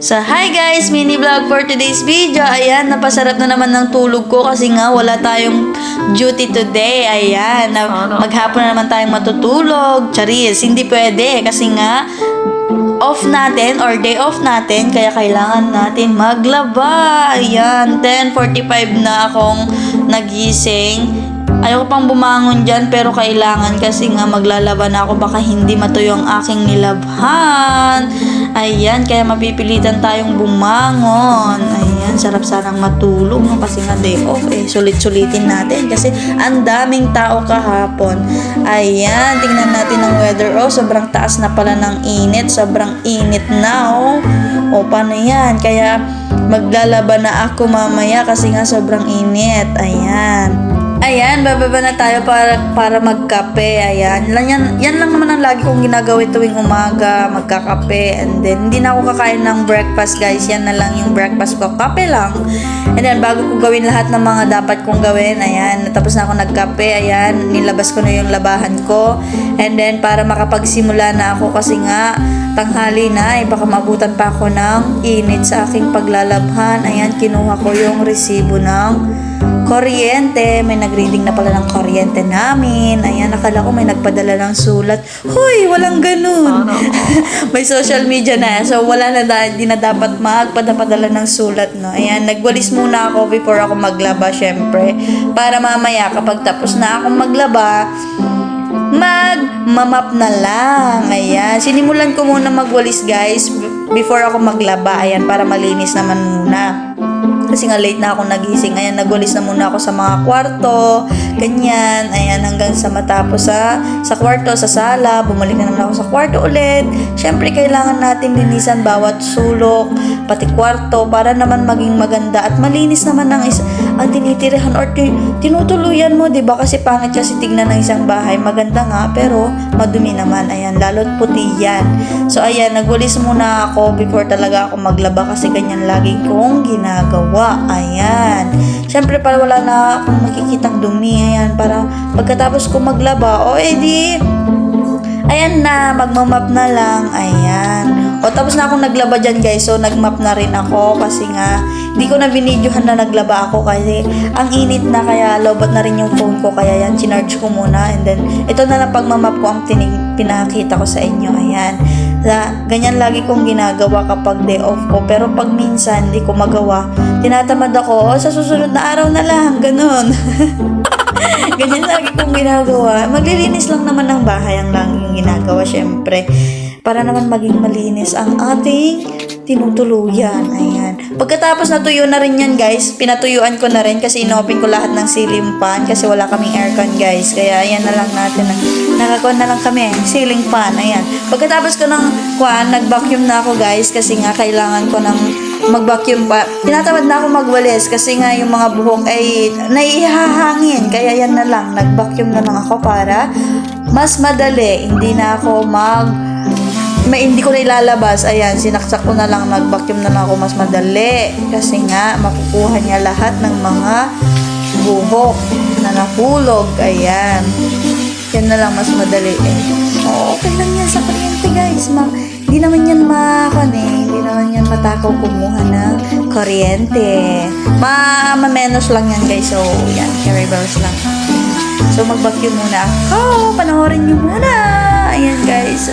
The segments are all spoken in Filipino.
So, hi guys! Mini vlog for today's video. Ayan, napasarap na naman ng tulog ko kasi nga wala tayong duty today. Ayan, maghapon na naman tayong matutulog. Charis, hindi pwede kasi nga off natin or day off natin kaya kailangan natin maglaba. Ayan, 10:45 na akong nagising. Ayoko pang bumangon dyan pero kailangan kasi nga maglalaba na ako baka hindi matuyo ang aking nilabhan. Ayan, kaya mapipilitan tayong bumangon. Ayan, sarap sanang matulog no? Kasi nga day off sulit-sulitin natin kasi ang daming tao kahapon. Ayan, tingnan natin ang weather. Sobrang taas na pala ng init. Sobrang init na O, paano yan? Kaya maglalaba na ako mamaya kasi nga sobrang init. Ayan, bababa na tayo para magkape. Ayan, yan lang naman ang lagi kong ginagawa tuwing umaga, magkakape. And then, hindi na ako kakain ng breakfast, guys. Yan na lang yung breakfast ko. Kape lang. And then, bago ko gawin lahat ng mga dapat kong gawin, ayan, natapos na ako nagkape. Ayan, nilabas ko na yung labahan ko. And then, para makapagsimula na ako kasi nga, tanghali na, baka maabutan pa ako ng init sa aking paglalabhan. Ayan, kinuha ko yung resibo ng kuryente. May nag-reading na pala ng kuryente namin. Ayan, akala ko may nagpadala ng sulat. Hoy, walang ganun. May social media na. So, wala na hindi na dapat magpadala ng sulat, no? Ayan, nagwalis muna ako before ako maglaba, syempre. Para mamaya, kapag tapos na akong maglaba, mamap na lang. Ayan, sinimulan ko muna magwalis, guys, before ako maglaba. Ayan, para malinis naman muna. Kasi nga late na ako nagising. Ayan, nagwalis na muna ako sa mga kwarto. Ganyan. Ayan, hanggang sa matapos sa kwarto, sa sala. Bumalik na naman ako sa kwarto ulit. Siyempre, kailangan natin linisan bawat sulok, pati kwarto, para naman maging maganda at malinis naman ang tinitirahan or tinutuluyan mo, diba? Kasi pangit kasi tignan ng isang bahay. Maganda nga, pero madumi naman. Ayan, lalo't puti yan. So, ayan, nagwalis muna ako before talaga ako maglaba kasi ganyan lagi kong ginagawa. Ayan. Siyempre, para wala na akong makikitang dumi. Ayan, para pagkatapos ko maglaba, ayan na, magmamap na lang. Ayan. Tapos na akong naglaba dyan, guys. So, nagmap na rin ako kasi nga, hindi ko na binidyohan na naglaba ako kasi ang init na, kaya lobot na rin yung phone ko. Kaya yan, chinarge ko muna. And then, ito na lang pagmamap ko ang pinakita ko sa inyo. Ayan. Ganyan lagi kong ginagawa kapag day off ko. Pero pag minsan, hindi ko magawa, tinatamad ako, sa susunod na araw na lang. Ganun. Ganyan lagi kong ginagawa. Maglilinis lang naman ng bahay ang lang yung ginagawa, syempre. Para naman maging malinis ang ating tinutuluyan. Ayan. Pagkatapos natuyo na rin yan, guys, pinatuyuan ko na rin kasi inopen ko lahat ng ceiling fan kasi wala kaming aircon, guys. Kaya ayan na lang natin. Nakakuha na lang kami, ceiling fan. Ayan. Pagkatapos ko nag-vacuum na ako, guys, kasi nga kailangan ko ng mag-vacuum pa. Tinatamad na ako magwalis kasi nga yung mga buhok ay naihahangin. Kaya yan na lang. Nag-vacuum na lang ako para mas madali. Hindi na ako hindi ko na ilalabas. Ayan, sinaksak ko na lang, nag-vacuum na lang ako, mas madali. Kasi nga, makukuha niya lahat ng mga buhok na nahulog. Ayan. Yan na lang, mas madali okay lang yan sa kuryente, guys. Hindi naman yan hindi naman yan matakaw kumuha ng kuryente. Mamenos lang yan, guys. So, yan, carry bells lang. So, mag-vacuum muna ako. Panoorin nyo muna. Ayan, guys.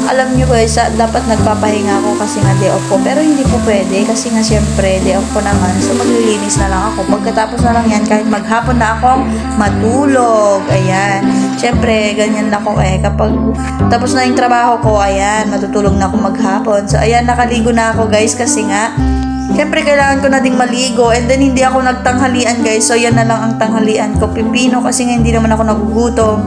Alam nyo, guys, dapat nagpapahinga ako kasi nga day off ko. Pero hindi po pwede kasi nga siyempre day off ko naman. So, maglilinis na lang ako. Pagkatapos na lang yan, kahit maghapon na akong matulog. Ayan. Siyempre, ganyan ako kapag tapos na yung trabaho ko, ayan, matutulog na ako maghapon. So, ayan, nakaligo na ako, guys, kasi nga siyempre, kailangan ko na ding maligo. And then, hindi ako nagtanghalian, guys. So, yan na lang ang tanghalian ko. Pipino kasi nga hindi naman ako nagugutom.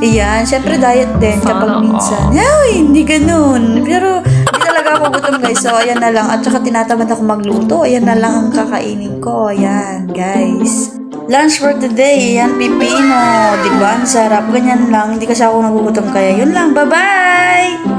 Ayan. Siyempre, diet din kapag minsan. Hindi ganun. Pero, hindi talaga ako gutom, guys. So, ayan na lang. At saka, tinatamad ako magluto. Ayan na lang ang kakainin ko. Ayan, guys. Lunch for today. Ayan, pipino. Diba? Ang sarap. Ganyan lang. Hindi kasi ako nagugutom. Kaya, yun lang. Bye-bye!